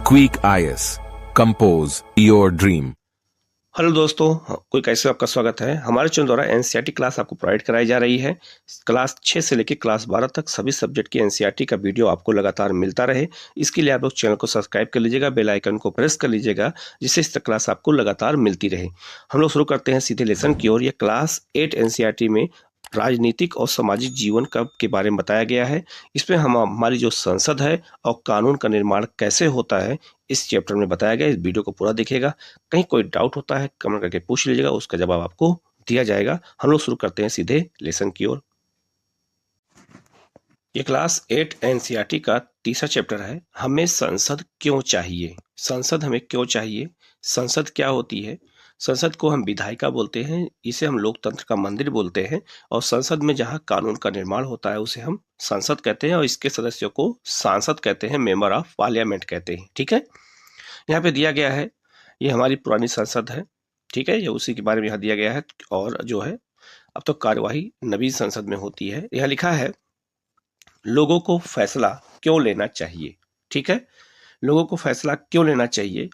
Tweak IS. Compose your dream. Hello दोस्तों, कोई कैसे आपका स्वागत है। हमारे चैनल द्वारा एनसीईआरटी क्लास आपको प्रोवाइड कराई जा रही है। क्लास 6 से लेकर क्लास 12 तक सभी सब्जेक्ट की एनसीईआरटी का वीडियो आपको लगातार मिलता रहे, इसके लिए आप लोग चैनल को सब्सक्राइब कर लीजिएगा, बेल आइकन को प्रेस कर लीजिएगा, जिससे इस क्लास आपको लगातार मिलती रहे। हम लोग शुरू करते हैं सीधे लेसन की ओर। यह क्लास 8 एनसीईआरटी में राजनीतिक और सामाजिक जीवन का के बारे में बताया गया है। इसमें हम हमारी जो संसद है और कानून का निर्माण कैसे होता है इस चैप्टर में बताया गया। इस वीडियो को पूरा देखिएगा। कहीं कोई डाउट होता है कमेंट करके पूछ लीजिएगा, उसका जवाब आपको दिया जाएगा। हम लोग शुरू करते हैं सीधे लेसन की ओर। ये क्लास 8 एनसीईआरटी का तीसरा चैप्टर है। हमें संसद क्यों चाहिए? संसद हमें क्यों चाहिए? संसद क्या होती है? संसद को हम विधायिका बोलते हैं, इसे हम लोकतंत्र का मंदिर बोलते हैं, और संसद में जहां कानून का निर्माण होता है उसे हम संसद कहते हैं, और इसके सदस्यों को सांसद कहते हैं, मेंबर ऑफ पार्लियामेंट कहते हैं। ठीक है, यहाँ पे दिया गया है, ये हमारी पुरानी संसद है। ठीक है, ये उसी के बारे में यहाँ दिया गया है। और जो है अब तो कार्यवाही नवीन संसद में होती है। यहाँ लिखा है लोगों को फैसला क्यों लेना चाहिए। ठीक है, लोगों को फैसला क्यों लेना चाहिए,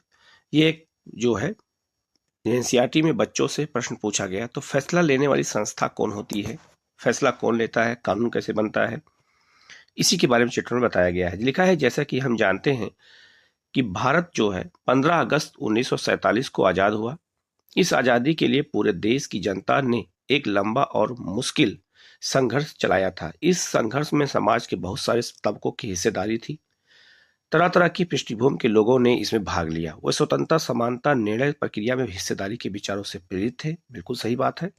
ये जो है एनसीईआरटी में बच्चों से प्रश्न पूछा गया। तो फैसला लेने वाली संस्था कौन होती है, फैसला कौन लेता है, कानून कैसे बनता है, इसी के बारे में चैप्टर में बताया गया है। लिखा है जैसा कि हम जानते हैं कि भारत जो है 15 अगस्त 1947 को आजाद हुआ। इस आजादी के लिए पूरे देश की जनता ने एक लंबा और मुश्किल संघर्ष चलाया था। इस संघर्ष में समाज के बहुत सारे तबकों की हिस्सेदारी थी। तरह तरह की पृष्ठभूमि के लोगों ने इसमें भाग लिया। वह स्वतंत्रता, समानता, निर्णय प्रक्रिया में हिस्सेदारी के विचारों से प्रेरित थे। बिल्कुल सही बात है।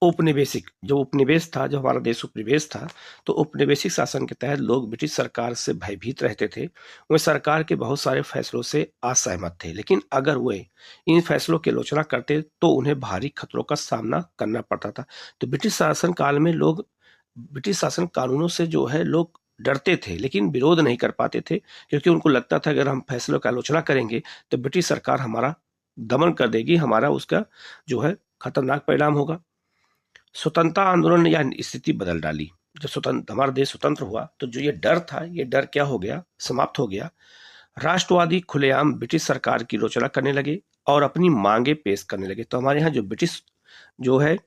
औपनिवेशिक, जो उपनिवेश था, जो हमारा देश उपनिवेश था, तो औपनिवेशिक शासन के तहत लोग ब्रिटिश सरकार से भयभीत रहते थे। वे सरकार के बहुत सारे फैसलों से असहमत थे, लेकिन अगर वे इन फैसलों की आलोचना करते तो उन्हें भारी खतरों का सामना करना पड़ता था। तो ब्रिटिश शासन काल में लोग ब्रिटिश शासन कानूनों से जो है लोग डरते थे, लेकिन विरोध नहीं कर पाते थे, क्योंकि उनको लगता था अगर हम फैसलों की आलोचना करेंगे तो ब्रिटिश सरकार हमारा दमन कर देगी, हमारा उसका जो है खतरनाक परिणाम होगा। स्वतंत्रता आंदोलन ने यह स्थिति बदल डाली। जब स्वतंत्र हमारा देश स्वतंत्र हुआ तो जो ये डर था, ये डर क्या हो गया, समाप्त हो गया। राष्ट्रवादी खुलेआम ब्रिटिश सरकार की आलोचना करने लगे और अपनी मांगे पेश करने लगे। तो हमारे यहाँ जो ब्रिटिश जो है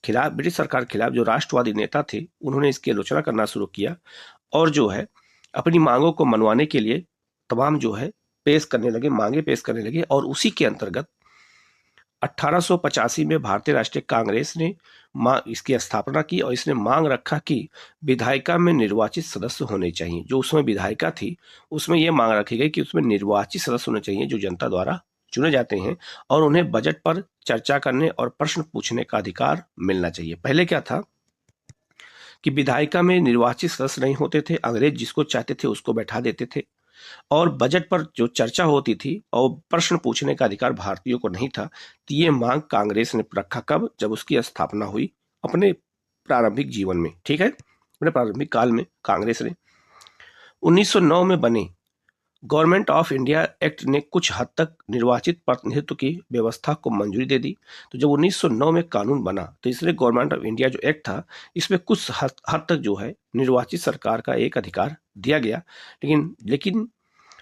खिलाफ, ब्रिटिश सरकार के खिलाफ जो राष्ट्रवादी नेता थे, उन्होंने इसकी आलोचना करना शुरू किया और जो है अपनी मांगों को मनवाने के लिए तमाम जो है पेश करने लगे, मांगे पेश करने लगे। और उसी के अंतर्गत 1885 में भारतीय राष्ट्रीय कांग्रेस ने इसकी स्थापना की और इसने मांग रखा कि विधायिका में निर्वाचित सदस्य होने चाहिए। जो उसमें विधायिका थी उसमें यह मांग रखी गई कि उसमें निर्वाचित सदस्य होने चाहिए जो जनता द्वारा चुने जाते हैं, और उन्हें बजट पर चर्चा करने और प्रश्न पूछने का अधिकार मिलना चाहिए। पहले क्या था कि विधायिका में निर्वाचित सदस्य नहीं होते थे, अंग्रेज जिसको चाहते थे उसको बैठा देते थे, और बजट पर जो चर्चा होती थी और प्रश्न पूछने का अधिकार भारतीयों को नहीं था। तो ये मांग कांग्रेस ने रखा कब, जब उसकी स्थापना हुई अपने प्रारंभिक जीवन में। ठीक है, अपने प्रारंभिक काल में कांग्रेस ने 1909 में बने गवर्नमेंट ऑफ इंडिया एक्ट ने कुछ हद तक निर्वाचित प्रतिनिधित्व की व्यवस्था को मंजूरी दे दी। तो जब 1909 में कानून बना तो इसलिए गवर्नमेंट ऑफ इंडिया जो एक्ट था, इसमें कुछ हद तक जो है निर्वाचित सरकार का एक अधिकार दिया गया। लेकिन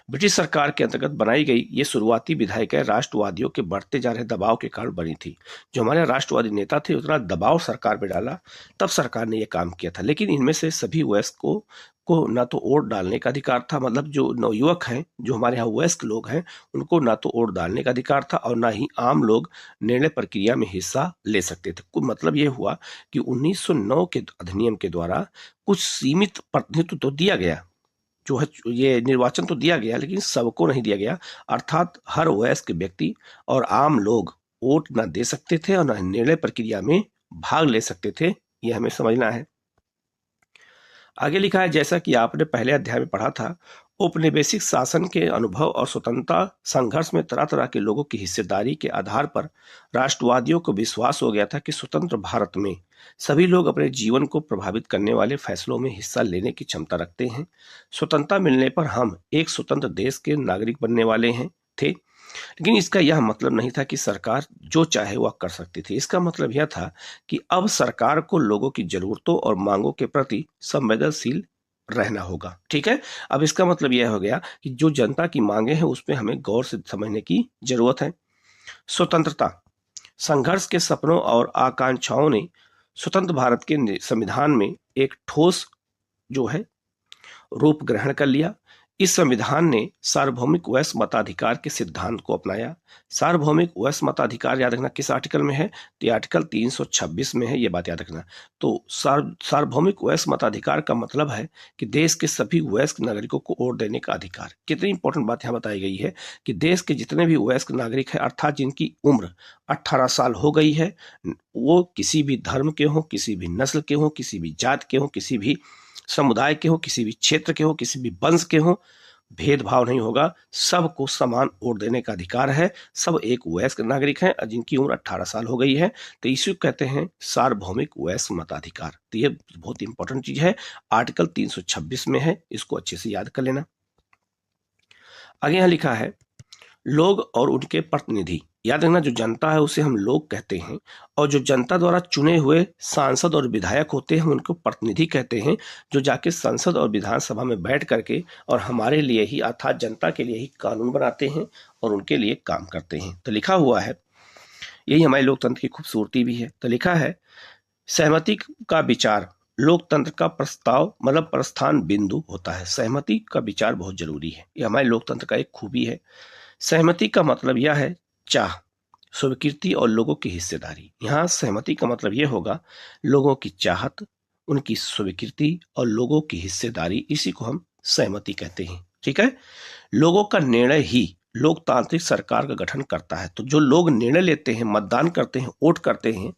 ब्रिटिश सरकार के अंतर्गत बनाई गई ये शुरुआती विधायिकाएं राष्ट्रवादियों के बढ़ते जा रहे दबाव के कारण बनी थी। जो हमारे राष्ट्रवादी नेता थे उतना दबाव सरकार पे डाला, तब सरकार ने यह काम किया था। लेकिन इनमें से सभी वयस्कों को ना तो वोट डालने का अधिकार था, मतलब जो नवयुवक हैं, जो हमारे यहाँ वयस्क लोग हैं, उनको ना तो वोट डालने का अधिकार था और ना ही आम लोग निर्णय प्रक्रिया में हिस्सा ले सकते थे। मतलब ये हुआ कि 1909 के अधिनियम के द्वारा कुछ सीमित प्रतिनिधित्व तो दिया गया, जो है ये निर्वाचन तो दिया गया, लेकिन सबको नहीं दिया गया। अर्थात हर वयस्क व्यक्ति और आम लोग वोट ना दे सकते थे और ना निर्णय प्रक्रिया में भाग ले सकते थे। ये हमें समझना है। आगे लिखा है जैसा कि आपने पहले अध्याय में पढ़ा था, औपनिवेशिक शासन के अनुभव और स्वतंत्रता संघर्ष में तरह तरह के लोगों की हिस्सेदारी के आधार पर राष्ट्रवादियों को विश्वास हो गया था कि स्वतंत्र भारत में सभी लोग अपने जीवन को प्रभावित करने वाले फैसलों में हिस्सा लेने की क्षमता रखते हैं। स्वतंत्रता मिलने पर हम एक स्वतंत्र देश के नागरिक बनने वाले हैं थे। लेकिन इसका यह मतलब नहीं था कि सरकार जो चाहे वह कर सकती थी। इसका मतलब यह था कि अब सरकार को लोगों की जरूरतों और मांगों के प्रति संवेदनशील रहना होगा। ठीक है, अब इसका मतलब यह हो गया कि जो जनता की मांगे हैं उस पर हमें गौर से समझने की जरूरत है। स्वतंत्रता, संघर्ष के सपनों और आकांक्षाओं ने स्वतंत्र भारत के संविधान में एक ठोस जो है रूप ग्रहण कर लिया। इस संविधान ने सार्वभौमिक वयस्क मताधिकार के सिद्धांत को अपनाया। सार्वभौमिक वयस्क मताधिकार याद रखना किस आर्टिकल में है, तो ये आर्टिकल 326 में है, ये बात याद रखना। तो सार्वभौमिक वयस्क मताधिकार का मतलब है कि देश के सभी वयस्क नागरिकों को वोट देने का अधिकार। कितनी इंपॉर्टेंट बात यहाँ बताई गई है कि देश के जितने भी वयस्क नागरिक हैं, अर्थात जिनकी उम्र 18 साल हो गई है, वो किसी भी धर्म के हों, किसी भी नस्ल के हों, किसी भी जात के हों, किसी भी समुदाय के हो, किसी भी क्षेत्र के हो, किसी भी वंश के हो, भेदभाव नहीं होगा, सबको समान वोट देने का अधिकार है। सब एक वयस्क नागरिक हैं जिनकी उम्र 18 साल हो गई है, तो इसी को कहते हैं सार्वभौमिक वयस्क मताधिकार। तो ये बहुत इंपॉर्टेंट चीज है, आर्टिकल 326 में है, इसको अच्छे से याद कर लेना। आगे यहाँ लिखा है लोग और उनके प्रतिनिधि। याद रखना, जो जनता है उसे हम लोग कहते हैं, और जो जनता द्वारा चुने हुए सांसद और विधायक होते हैं उनको प्रतिनिधि कहते हैं, जो जाके संसद और विधानसभा में बैठ करके और हमारे लिए ही अर्थात जनता के लिए ही कानून बनाते हैं और उनके लिए काम करते हैं। तो लिखा हुआ है, यही हमारे लोकतंत्र की खूबसूरती भी है। तो लिखा है सहमति का विचार लोकतंत्र का प्रस्ताव मतलब प्रस्थान बिंदु होता है। सहमति का विचार बहुत जरूरी है, ये हमारे लोकतंत्र का एक खूबी है। सहमति का मतलब यह है चाह, स्वीकृति और लोगों की हिस्सेदारी। यहाँ सहमति का मतलब यह होगा लोगों की चाहत, उनकी स्वीकृति और लोगों की हिस्सेदारी, इसी को हम सहमति कहते हैं। ठीक है, लोगों का निर्णय ही लोकतांत्रिक सरकार का गठन करता है। तो जो लोग निर्णय लेते हैं, मतदान करते हैं, वोट करते हैं,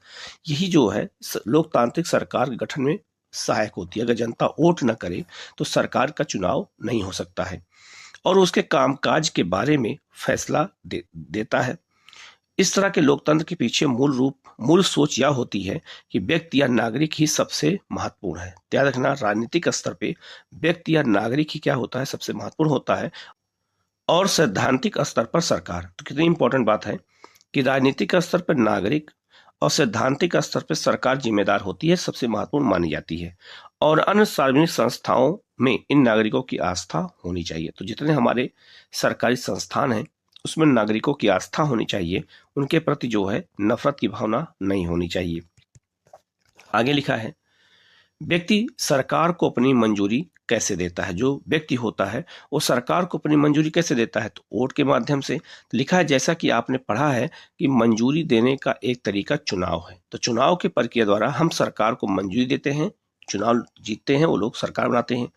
यही जो है लोकतांत्रिक सरकार के गठन में सहायक होती है। अगर जनता वोट न करे तो सरकार का चुनाव नहीं हो सकता है और उसके कामकाज के बारे में फैसला देता है। इस तरह के लोकतंत्र के पीछे मूल सोच यह होती है कि व्यक्ति या नागरिक ही सबसे महत्वपूर्ण है। याद रखना, राजनीतिक स्तर पे व्यक्ति या नागरिक ही क्या होता है, सबसे महत्वपूर्ण होता है, और सैद्धांतिक स्तर पर सरकार। तो कितनी इंपॉर्टेंट बात है कि राजनीतिक स्तर पर नागरिक और सैद्धांतिक स्तर पर सरकार जिम्मेदार होती है, सबसे महत्वपूर्ण मानी जाती है, और अन्य सार्वजनिक संस्थाओं में इन नागरिकों की आस्था होनी चाहिए। तो जितने हमारे सरकारी संस्थान हैं उसमें नागरिकों की आस्था होनी चाहिए, उनके प्रति जो है नफरत की भावना नहीं होनी चाहिए। आगे लिखा है व्यक्ति सरकार को अपनी मंजूरी कैसे देता है। जो व्यक्ति होता है वो सरकार को अपनी मंजूरी कैसे देता है, तो वोट के माध्यम से। तो लिखा है जैसा कि आपने पढ़ा है कि मंजूरी देने का एक तरीका चुनाव है। तो चुनाव की प्रक्रिया द्वारा हम सरकार को मंजूरी देते हैं, चुनाव जीतते हैं, वो लोग सरकार बनाते हैं।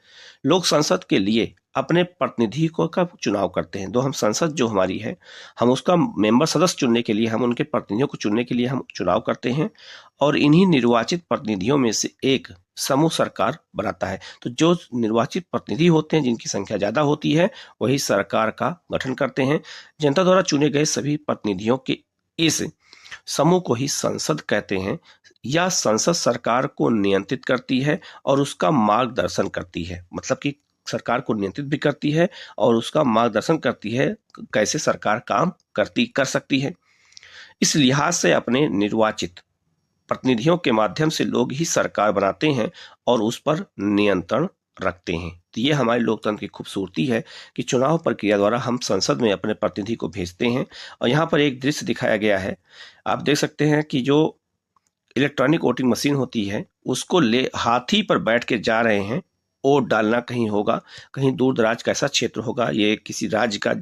लोग संसद के लिए अपने प्रतिनिधि को का चुनाव करते हैं। तो हम संसद जो हमारी है, हम उसका मेंबर सदस्य चुनने के लिए, हम उनके प्रतिनिधियों को चुनने के लिए हम चुनाव करते हैं, और इन्हीं निर्वाचित प्रतिनिधियों में से एक समूह सरकार बनाता है। तो जो निर्वाचित प्रतिनिधि होते हैं, जिनकी संख्या ज्यादा होती है, वही सरकार का गठन करते हैं। जनता द्वारा चुने गए सभी प्रतिनिधियों के इस समूह को ही संसद कहते हैं। या संसद सरकार को नियंत्रित करती है और उसका मार्गदर्शन करती है, मतलब कि सरकार को नियंत्रित भी करती है और उसका मार्गदर्शन करती है कैसे सरकार काम कर सकती है। इस लिहाज से अपने निर्वाचित प्रतिनिधियों के माध्यम से लोग ही सरकार बनाते हैं और उस पर नियंत्रण रखते हैं। तो ये हमारे लोकतंत्र की खूबसूरती है कि चुनाव प्रक्रिया द्वारा हम संसद में अपने प्रतिनिधि को भेजते हैं। और यहाँ पर एक दृश्य दिखाया गया है, आप देख सकते हैं कि जो इलेक्ट्रॉनिक वोटिंग मशीन होती है उसको ले हाथी पर बैठ के जा रहे हैं। वोट डालना कहीं होगा, कहीं दूर दराज का ऐसा क्षेत्र होगा, ये किसी राज्य का,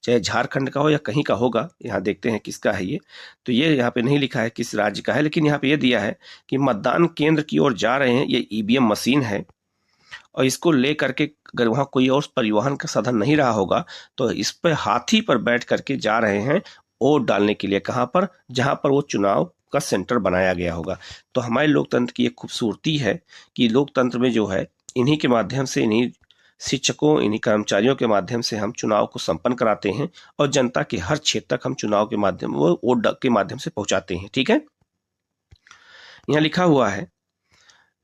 चाहे झारखंड का हो या कहीं का होगा। यहाँ देखते हैं किसका है ये, तो ये यहाँ पे नहीं लिखा है किस राज्य का है, लेकिन यहाँ पे ये दिया है कि मतदान केंद्र की ओर जा रहे हैं। ये ईवीएम मशीन है और इसको ले करके अगर वहाँ कोई और परिवहन का साधन नहीं रहा होगा तो इस पर हाथी पर बैठ करके जा रहे हैं वोट डालने के लिए। कहाँ पर, जहाँ पर वो चुनाव का सेंटर बनाया गया होगा। तो हमारे लोकतंत्र की एक खूबसूरती है कि लोकतंत्र में जो है इन्हीं के माध्यम से, इन्हीं शिक्षकों, इन्हीं कर्मचारियों के माध्यम से हम चुनाव को संपन्न कराते हैं और जनता के हर क्षेत्र तक हम चुनाव के माध्यम, वो वोट के माध्यम से पहुंचाते हैं। ठीक है, यहाँ लिखा हुआ है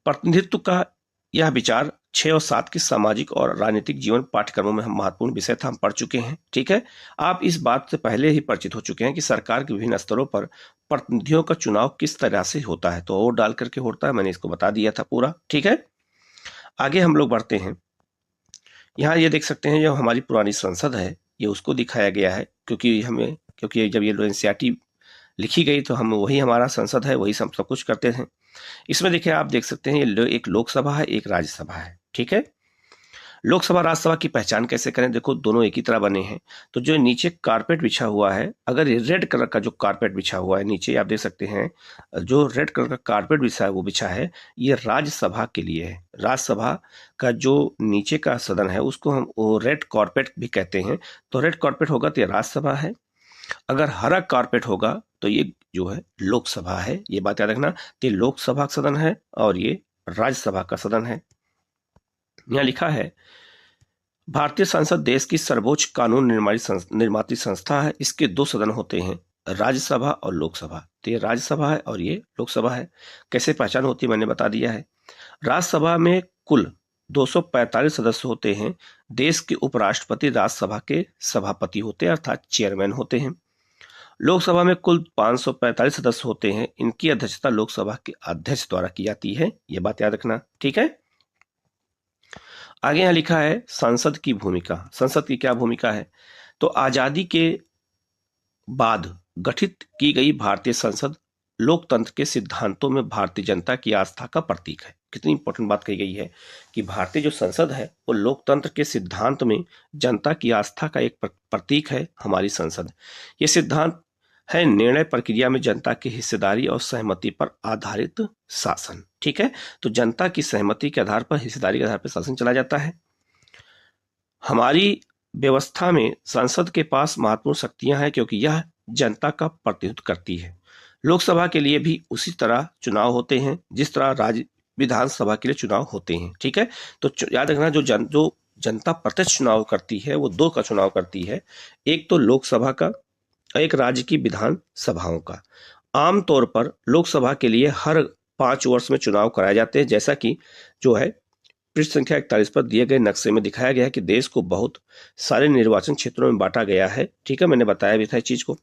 प्रतिनिधित्व का यह विचार 6 और 7 के सामाजिक और राजनीतिक जीवन पाठ्यक्रमों में हम महत्वपूर्ण विषय था, हम पढ़ चुके हैं। ठीक है, आप इस बात से पहले ही परिचित हो चुके हैं कि सरकार के विभिन्न स्तरों पर प्रतिनिधियों का चुनाव किस तरह से होता है। तो वोट डाल करके होता है, मैंने इसको बता दिया था पूरा। ठीक है, आगे हम लोग बढ़ते हैं। यहाँ ये देख सकते हैं जो हमारी पुरानी संसद है ये उसको दिखाया गया है, क्योंकि जब ये एनसीईआरटी लिखी गई तो हम वही हमारा संसद है, वही सब कुछ करते हैं। इसमें देखिए आप देख सकते हैं ये एक लोकसभा है, एक राज्यसभा है, ठीक है। लोकसभा राज्यसभा की पहचान कैसे करें? देखो दोनों एक ही तरह बने हैं। तो जो नीचे कारपेट बिछा हुआ है, अगर ये रेड कलर का जो कारपेट बिछा हुआ है नीचे आप देख सकते हैं, जो रेड कलर का कारपेट बिछा है ये राज्यसभा के लिए है। राज्यसभा का जो नीचे का सदन है उसको हम वो रेड कारपेट भी कहते हैं। तो रेड कारपेट होगा तो ये राज्यसभा है, अगर हरा कारपेट होगा तो ये जो है लोकसभा है। ये बात याद रखना, तो ये लोकसभा का सदन है और ये राज्यसभा का सदन है। यहाँ लिखा है भारतीय संसद देश की सर्वोच्च कानून निर्माती संस्था है। इसके दो सदन होते हैं, राज्यसभा और लोकसभा। तो ये राज्यसभा है और ये लोकसभा है। कैसे पहचान होती है मैंने बता दिया है। राज्यसभा में कुल 245 सदस्य होते हैं। देश के उपराष्ट्रपति राज्यसभा के सभापति होते हैं अर्थात चेयरमैन होते हैं। लोकसभा में कुल 545 सदस्य होते हैं। इनकी अध्यक्षता लोकसभा के अध्यक्ष द्वारा की जाती है। ये बात याद रखना, ठीक है। आगे यहाँ लिखा है संसद की भूमिका। संसद की क्या भूमिका है? तो आजादी के बाद गठित की गई भारतीय संसद लोकतंत्र के सिद्धांतों में भारतीय जनता की आस्था का प्रतीक है। कितनी इंपॉर्टेंट बात कही गई है कि भारतीय जो संसद है वो लोकतंत्र के सिद्धांत में जनता की आस्था का एक प्रतीक है हमारी संसद। ये सिद्धांत है निर्णय प्रक्रिया में जनता की हिस्सेदारी और सहमति पर आधारित शासन, ठीक है। तो जनता की सहमति के आधार पर, हिस्सेदारी के आधार पर शासन चला जाता है। हमारी व्यवस्था में संसद के पास महत्वपूर्ण शक्तियां हैं क्योंकि यह जनता का प्रतिनिधित्व करती है। लोकसभा के लिए भी उसी तरह चुनाव होते हैं जिस तरह राज्य विधानसभा के लिए चुनाव होते हैं, ठीक है। तो याद रखना जो जनता प्रत्यक्ष चुनाव करती है वो दो का चुनाव करती है, एक तो लोकसभा का, एक राज्य की विधान सभाओं का। आमतौर पर लोकसभा के लिए हर 5 वर्ष में चुनाव कराए जाते हैं, जैसा कि जो है पृष्ठ संख्या 41 पर दिए गए नक्शे में दिखाया गया है कि देश को बहुत सारे निर्वाचन क्षेत्रों में बांटा गया है, ठीक है। मैंने बताया भी था इस चीज को।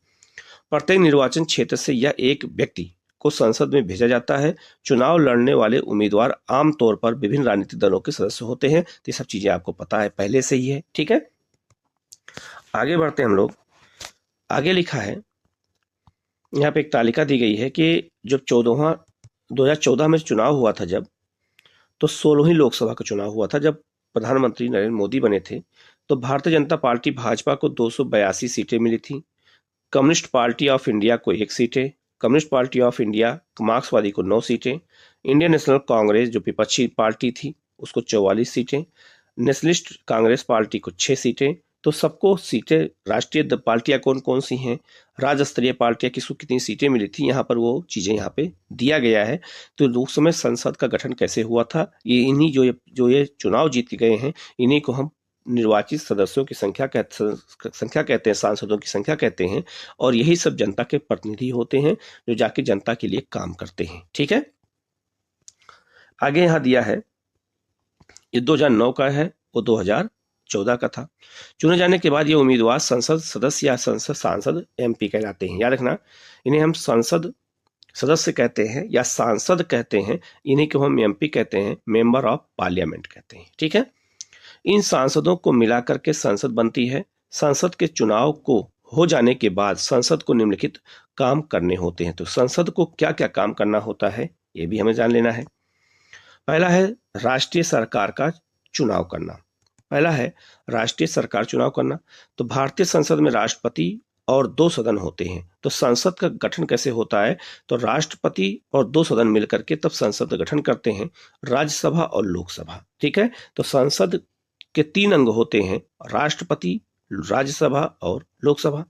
प्रत्येक निर्वाचन क्षेत्र से यह एक व्यक्ति को संसद में भेजा जाता है। चुनाव लड़ने वाले उम्मीदवार आमतौर पर विभिन्न राजनीतिक दलों के सदस्य होते हैं। तो ये सब चीजें आपको पता है पहले से ही है, ठीक है। आगे बढ़ते हैं हम लोग। आगे लिखा है यहाँ पे एक तालिका दी गई है कि जब 2014 में चुनाव हुआ था, जब तो 16वीं लोकसभा का चुनाव हुआ था, जब प्रधानमंत्री नरेंद्र मोदी बने थे, तो भारतीय जनता पार्टी भाजपा को 282 सीटें मिली थी। कम्युनिस्ट पार्टी ऑफ इंडिया को 1 सीटें, कम्युनिस्ट पार्टी ऑफ इंडिया मार्क्सवादी को 9 सीटें, इंडियन नेशनल कांग्रेस जो विपक्षी पार्टी थी उसको 44 सीटें, नेशनलिस्ट कांग्रेस पार्टी को 6 सीटें। तो सबको सीटें, राष्ट्रीय पार्टियां कौन कौन सी हैं, राज्य स्तरीय पार्टियां किसको कितनी सीटें मिली थी, यहाँ पर वो चीजें यहाँ पे दिया गया है। तो उस समय संसद का गठन कैसे हुआ था, ये इन्हीं जो ये चुनाव जीत गए हैं इन्हीं को हम निर्वाचित सदस्यों की संख्या कहते हैं, सांसदों की संख्या कहते हैं। और यही सब जनता के प्रतिनिधि होते हैं जो जाके जनता के लिए काम करते हैं, ठीक है। आगे यहाँ दिया है ये 2009 का है, वो 2014 का था। चुने जाने के बाद ये उम्मीदवार संसद सदस्य या संसद सांसद MP कहलाते हैं। याद रखना, इन्हें हम संसद सदस्य कहते हैं या सांसद कहते हैं, इन्हीं को हम MP कहते हैं, मेंबर ऑफ पार्लियामेंट कहते हैं, ठीक है। इन सांसदों को मिलाकर के संसद बनती है। संसद के चुनाव को हो जाने के बाद संसद को निम्नलिखित काम करने होते हैं। तो संसद को क्या क्या काम करना होता है ये भी हमें जान लेना है। पहला है राष्ट्रीय सरकार का चुनाव करना। तो भारतीय संसद में राष्ट्रपति और 2 सदन होते हैं। तो संसद का गठन कैसे होता है, तो राष्ट्रपति और 2 सदन मिलकर के तब संसद का गठन करते हैं, राज्यसभा और लोकसभा, ठीक है। तो संसद के 3 अंग होते हैं, राष्ट्रपति, राज्यसभा और लोकसभा।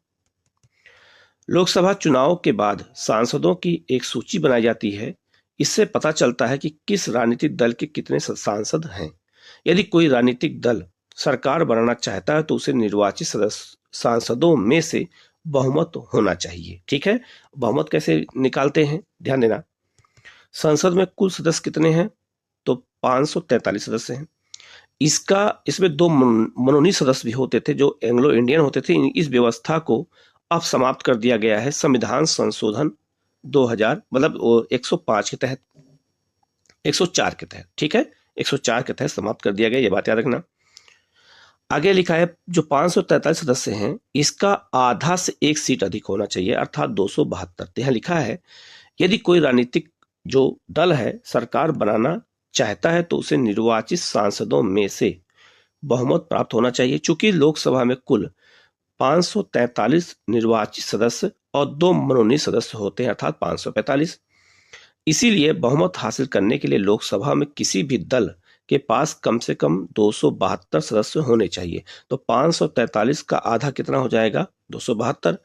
लोकसभा चुनाव के बाद सांसदों की एक सूची बनाई जाती है। इससे पता चलता है कि किस राजनीतिक दल के कितने सांसद हैं। यदि कोई राजनीतिक दल सरकार बनाना चाहता है तो उसे निर्वाचित सांसदों में से बहुमत होना चाहिए, ठीक है। बहुमत कैसे निकालते हैं ध्यान देना। संसद में कुल सदस्य कितने हैं, तो 543 सदस्य हैं। इसमें 2 मनोनीत सदस्य भी होते थे जो एंग्लो इंडियन होते थे। इस व्यवस्था को अब समाप्त कर दिया गया है संविधान संशोधन 2000 मतलब 105 के तहत, 104 के तहत, ठीक है। 104 के तहत समाप्त कर दिया गया, ये बात याद रखना। आगे लिखा है जो 543 सदस्य हैं इसका आधा से एक सीट अधिक होना चाहिए, अर्थात 272। यहाँ लिखा है यदि कोई राजनीतिक जो दल है सरकार बनाना चाहता है तो उसे निर्वाचित सांसदों में से बहुमत प्राप्त होना चाहिए। चूंकि लोकसभा में कुल 543 निर्वाचित सदस्य और 2 मनोनीत सदस्य होते हैं, अर्थात 545। इसीलिए बहुमत हासिल करने के लिए लोकसभा में किसी भी दल के पास कम से कम 272 सदस्य होने चाहिए। तो 543 का आधा कितना हो जाएगा? 272।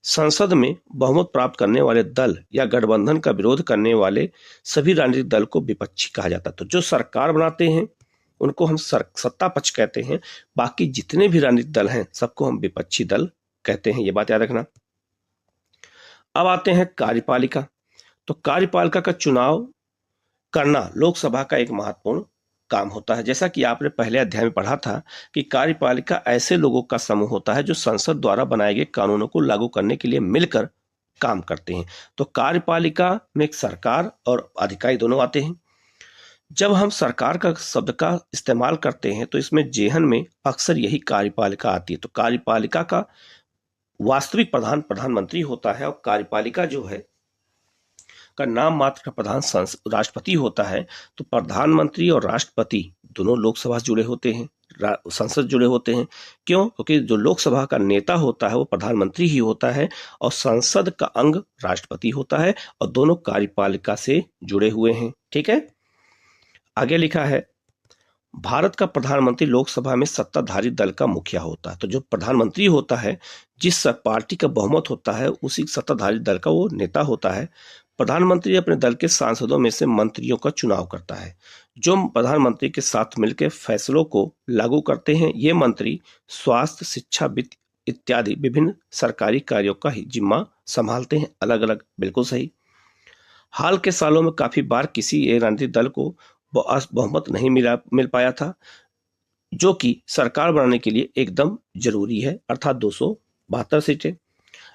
संसद में बहुमत प्राप्त करने वाले दल या गठबंधन का विरोध करने वाले सभी राजनीतिक दल को विपक्षी कहा जाता है। तो जो सरकार बनाते हैं उनको हम सत्ता पक्ष कहते हैं, बाकी जितने भी राजनीतिक दल हैं सबको हम विपक्षी दल कहते हैं, ये बात याद रखना। अब आते हैं कार्यपालिका। तो कार्यपालिका का चुनाव करना लोकसभा का एक महत्वपूर्ण काम होता है। जैसा कि आपने पहले अध्याय में पढ़ा था कि कार्यपालिका ऐसे लोगों का समूह होता है जो संसद द्वारा बनाए गए कानूनों को लागू करने के लिए मिलकर काम करते हैं। तो कार्यपालिका में सरकार और अधिकारी दोनों आते हैं। जब हम सरकार का शब्द का इस्तेमाल करते हैं तो इसमें जेहन में अक्सर यही कार्यपालिका आती है। तो कार्यपालिका का वास्तविक प्रधान प्रधानमंत्री होता है और कार्यपालिका जो है का नाम मात्र का प्रधान राष्ट्रपति होता है। तो प्रधानमंत्री और राष्ट्रपति दोनों लोकसभा से जुड़े होते हैं, संसद जुड़े होते हैं। क्यों? क्योंकि जो लोकसभा का नेता होता है वो प्रधानमंत्री ही होता है और संसद का अंग राष्ट्रपति होता है और दोनों कार्यपालिका से जुड़े हुए हैं। ठीक है, आगे लिखा है भारत का प्रधानमंत्री लोकसभा में सत्ताधारी दल का मुखिया होता है। तो जो प्रधानमंत्री होता है, जिस पार्टी का बहुमत होता है, उसी सत्ताधारी दल का वो नेता होता है। प्रधानमंत्री अपने दल के सांसदों में से मंत्रियों का चुनाव करता है जो प्रधानमंत्री के साथ मिलकर फैसलों को लागू करते हैं। ये मंत्री स्वास्थ्य, शिक्षा, वित्त इत्यादि विभिन्न सरकारी कार्यों का ही जिम्मा संभालते हैं। अलग अलग, बिल्कुल सही। हाल के सालों में काफी बार किसी एक राजनीतिक दल को बहुमत नहीं मिल पाया था, जो कि सरकार बनाने के लिए एकदम जरूरी है, अर्थात 272 सीटें।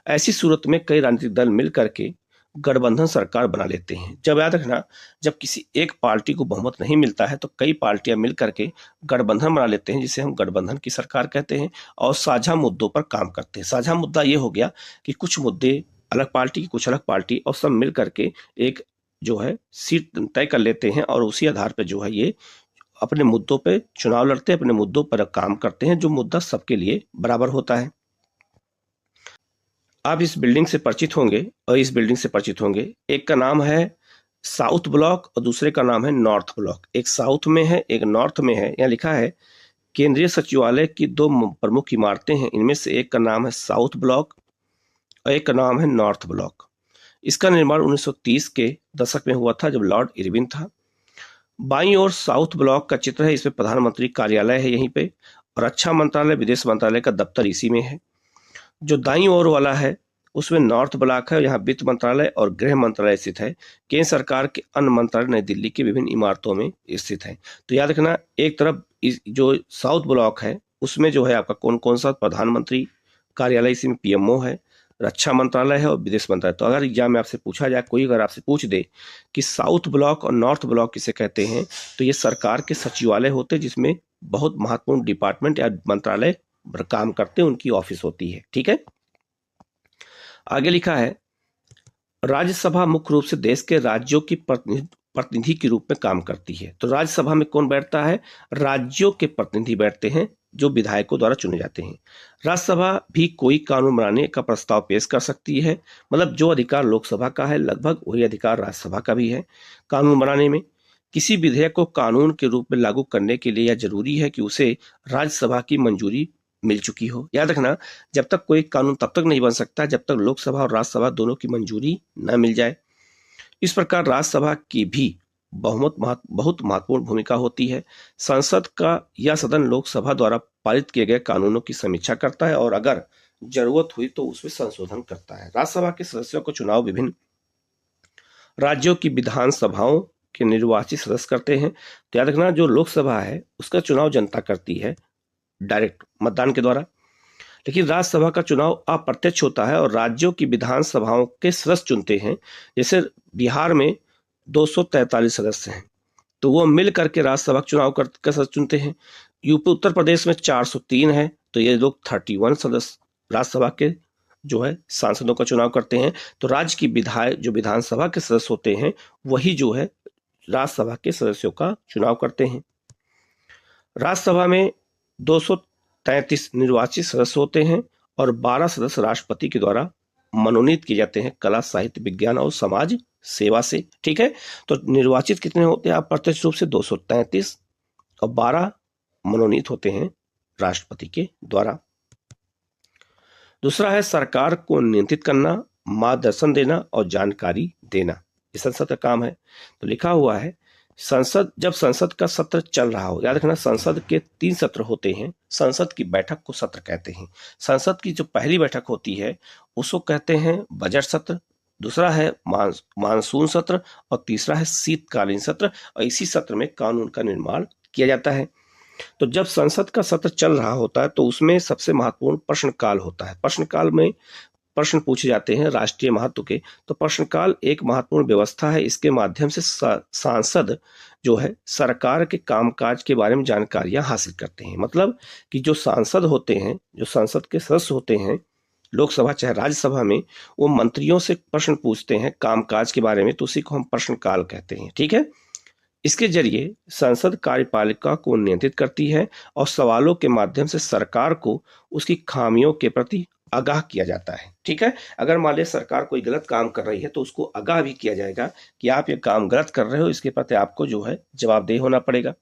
ऐसी सूरत में कई राजनीतिक दल मिल करके गठबंधन सरकार बना लेते हैं। जब याद रखना, जब किसी एक पार्टी को बहुमत नहीं मिलता है तो कई पार्टियां मिल करके गठबंधन बना लेते हैं, जिसे हम गठबंधन की सरकार कहते हैं, और साझा मुद्दों पर काम करते हैं। साझा मुद्दा ये हो गया कि कुछ मुद्दे अलग पार्टी की, कुछ अलग पार्टी, और सब मिल करके एक जो है सीट तय कर लेते हैं और उसी आधार पर जो है ये अपने मुद्दों पे चुनाव लड़ते हैं, अपने मुद्दों पर काम करते हैं, जो मुद्दा सबके लिए बराबर होता है। आप इस बिल्डिंग से परिचित होंगे और इस बिल्डिंग से परिचित होंगे। एक का नाम है साउथ ब्लॉक और दूसरे का नाम है नॉर्थ ब्लॉक। एक साउथ में है, एक नॉर्थ में है। यहाँ लिखा है केंद्रीय सचिवालय की 2 प्रमुख इमारतें हैं, इनमें से एक का नाम है साउथ ब्लॉक और एक का नाम है नॉर्थ ब्लॉक। इसका निर्माण 1930 के दशक में हुआ था, जब लॉर्ड इरविन था। बाईं ओर साउथ ब्लॉक का चित्र है, इसमें प्रधानमंत्री कार्यालय है यहीं पे, और रक्षा मंत्रालय, विदेश मंत्रालय का दफ्तर इसी में है। जो दाईं ओर वाला है उसमें नॉर्थ ब्लॉक है, यहाँ वित्त मंत्रालय और गृह मंत्रालय स्थित है। केंद्र सरकार के अन्य मंत्रालय नई दिल्ली की विभिन्न इमारतों में स्थित है। तो याद रखना, एक तरफ जो साउथ ब्लॉक है उसमें जो है आपका कौन कौन सा प्रधानमंत्री कार्यालय, इसी में पीएमओ है, रक्षा मंत्रालय है और विदेश मंत्रालय। तो अगर एग्जाम में आपसे पूछा जाए, कोई अगर आपसे पूछ दे कि साउथ ब्लॉक और नॉर्थ ब्लॉक किसे कहते हैं, तो ये सरकार के सचिवालय होते हैं जिसमें बहुत महत्वपूर्ण डिपार्टमेंट या मंत्रालय काम करते हैं, उनकी ऑफिस होती है। ठीक है, आगे लिखा है राज्यसभा मुख्य रूप से देश के राज्यों की प्रतिनिधि के रूप में काम करती है। तो राज्यसभा में कौन बैठता है? राज्यों के प्रतिनिधि बैठते हैं जो विधायकों द्वारा चुने जाते हैं। राज्यसभा भी कोई कानून बनाने का प्रस्ताव पेश कर सकती है, मतलब जो अधिकार लोकसभा का है लगभग वही अधिकार राज्यसभा का भी है कानून बनाने में। किसी विधेयक को कानून के रूप में लागू करने के लिए यह जरूरी है कि उसे राज्यसभा की मंजूरी मिल चुकी हो। याद रखना, जब तक कोई कानून तब तक नहीं बन सकता जब तक लोकसभा और राज्यसभा दोनों की मंजूरी न मिल जाए। इस प्रकार राज्यसभा की भी बहुत महत्वपूर्ण भूमिका होती है। संसद का यह सदन लोकसभा द्वारा पारित किए गए कानूनों की समीक्षा करता है और अगर जरूरत हुई तो उसमें संशोधन करता है। राज्यसभा के सदस्यों को चुनाव विभिन्न राज्यों की विधानसभाओं के निर्वाचित सदस्य करते हैं। तो याद रखना, जो लोकसभा है उसका चुनाव जनता करती है डायरेक्ट मतदान के द्वारा, लेकिन राज्यसभा का चुनाव अप्रत्यक्ष होता है और राज्यों की विधानसभाओं के सदस्य चुनते हैं। जैसे बिहार में 243 सदस्य हैं, तो वो मिल करके राज्यसभा चुनाव कर चुनते हैं। यूपी उत्तर प्रदेश में 403 है, तो ये लोग 31 सदस्य राज्यसभा के जो है सांसदों का चुनाव करते हैं। तो राज्य की विधानसभा के सदस्य होते हैं वही जो है राज्यसभा के सदस्यों का चुनाव करते हैं। राज्यसभा में 233 निर्वाचित सदस्य होते हैं और 12 सदस्य राष्ट्रपति के द्वारा मनोनीत किए जाते हैं कला, साहित्य, विज्ञान और समाज सेवा से। ठीक है, तो निर्वाचित कितने होते हैं अप्रत्यक्ष रूप से 233 और 12 मनोनीत होते हैं राष्ट्रपति के द्वारा। दूसरा है सरकार को नियंत्रित करना, मार्गदर्शन देना और जानकारी देना, ये संसद का काम है। तो लिखा हुआ है जब संसद का सत्र चल रहा हो, याद रखना संसद के 3 सत्र होते हैं। संसद की बैठक को सत्र कहते हैं। संसद की जो पहली बैठक होती है उसको कहते हैं बजट सत्र, दूसरा है मानसून सत्र और तीसरा है शीतकालीन सत्र, और इसी सत्र में कानून का निर्माण किया जाता है। तो जब संसद का सत्र चल रहा होता है तो उसमें सबसे महत्वपूर्ण प्रश्नकाल होता है। प्रश्नकाल में प्रश्न पूछे जाते हैं राष्ट्रीय महत्व के। तो प्रश्नकाल एक महत्वपूर्ण व्यवस्था है, इसके माध्यम से सांसद जो है सरकार के कामकाज के बारे में जानकारियां हासिल करते हैं। मतलब कि जो सांसद होते हैं, जो संसद के सदस्य होते हैं लोकसभा चाहे राज्यसभा में, वो मंत्रियों से प्रश्न पूछते हैं कामकाज के बारे में, तो उसी को हम प्रश्नकाल कहते हैं। ठीक है, इसके जरिए संसद कार्यपालिका को नियंत्रित करती है और सवालों के माध्यम से सरकार को उसकी खामियों के प्रति आगाह किया जाता है। ठीक है, अगर मान लीजिए सरकार कोई गलत काम कर रही है तो उसको आगाह भी किया जाएगा कि आप ये काम गलत कर रहे हो, इसके प्रति आपको जो है जवाबदेह होना पड़ेगा।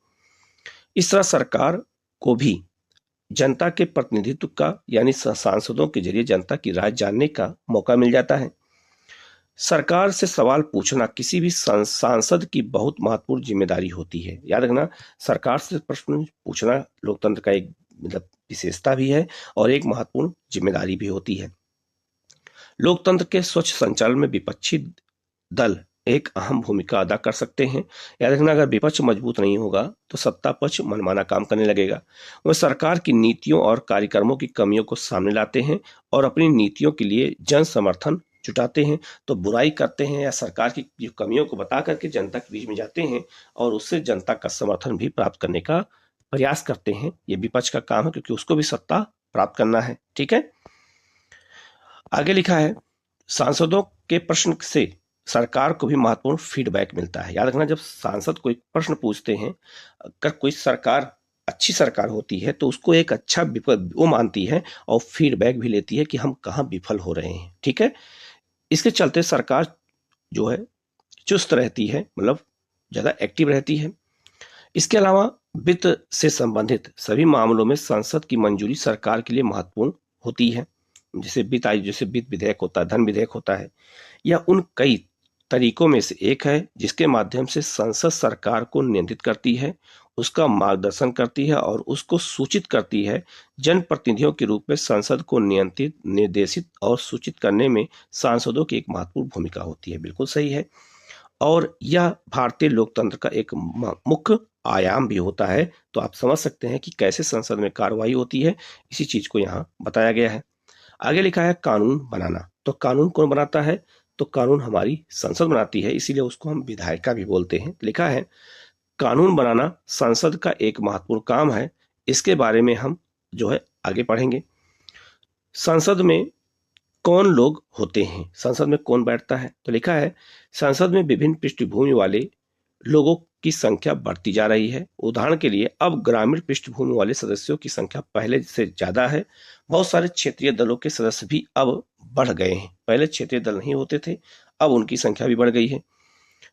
इस तरह सरकार को भी जनता के प्रतिनिधित्व का यानी सांसदों के जरिए जनता की राय जानने का मौका मिल जाता है। सरकार से सवाल पूछना किसी भी सांसद की बहुत महत्वपूर्ण जिम्मेदारी होती है। याद रखना सरकार से प्रश्न पूछना लोकतंत्र का एक मतलब विशेषता भी है और एक महत्वपूर्ण जिम्मेदारी भी होती है। लोकतंत्र के स्वच्छ संचालन में विपक्षी दल एक अहम भूमिका अदा कर सकते हैं। याद रखना अगर विपक्ष मजबूत नहीं होगा तो सत्ता पक्ष मनमाना काम करने लगेगा। वह सरकार की नीतियों और कार्यक्रमों की कमियों को सामने लाते हैं और अपनी नीतियों के लिए जन समर्थन जुटाते हैं। तो बुराई करते हैं या सरकार की जो कमियों को बता करके जनता के बीच में जाते हैं और उससे जनता का समर्थन भी प्राप्त करने का प्रयास करते हैं। ये विपक्ष का काम है क्योंकि उसको भी सत्ता प्राप्त करना है। ठीक है, आगे लिखा है सांसदों के प्रश्न से सरकार को भी महत्वपूर्ण फीडबैक मिलता है। याद रखना जब सांसद कोई प्रश्न पूछते हैं, अगर कोई सरकार अच्छी सरकार होती है तो उसको एक अच्छा वो मानती है और फीडबैक भी लेती है कि हम कहाँ विफल हो रहे हैं। ठीक है, इसके चलते सरकार जो है चुस्त रहती है, मतलब ज्यादा एक्टिव रहती है। इसके अलावा वित्त से संबंधित सभी मामलों में संसद की मंजूरी सरकार के लिए महत्वपूर्ण होती है। जैसे वित्त विधेयक होता है, धन विधेयक होता है, यह उन कई तरीकों में से एक है जिसके माध्यम से संसद सरकार को नियंत्रित करती है, उसका मार्गदर्शन करती है और उसको सूचित करती है। जनप्रतिनिधियों के रूप में संसद को नियंत्रित, निर्देशित और सूचित करने में सांसदों की एक महत्वपूर्ण भूमिका होती है। बिल्कुल सही है, और यह भारतीय लोकतंत्र का एक मुख्य आयाम भी होता है। तो आप समझ सकते हैं कि कैसे संसद में कार्रवाई होती है, इसी चीज को यहाँ बताया गया है। आगे लिखा है कानून बनाना। तो कानून कौन बनाता है? तो कानून हमारी संसद बनाती है, इसीलिए उसको हम विधायिका भी बोलते हैं। लिखा है कानून बनाना संसद का एक महत्वपूर्ण काम है। इसके बारे में हम जो है आगे पढ़ेंगे। संसद में कौन लोग होते हैं, संसद में कौन बैठता है? तो लिखा है संसद में विभिन्न पृष्ठभूमि वाले लोगों की संख्या बढ़ती जा रही है। उदाहरण के लिए अब ग्रामीण पृष्ठभूमि वाले सदस्यों की संख्या पहले से ज्यादा है। बहुत सारे क्षेत्रीय दलों के सदस्य भी अब बढ़ गए हैं। पहले क्षेत्रीय दल नहीं होते थे, अब उनकी संख्या भी बढ़ गई है।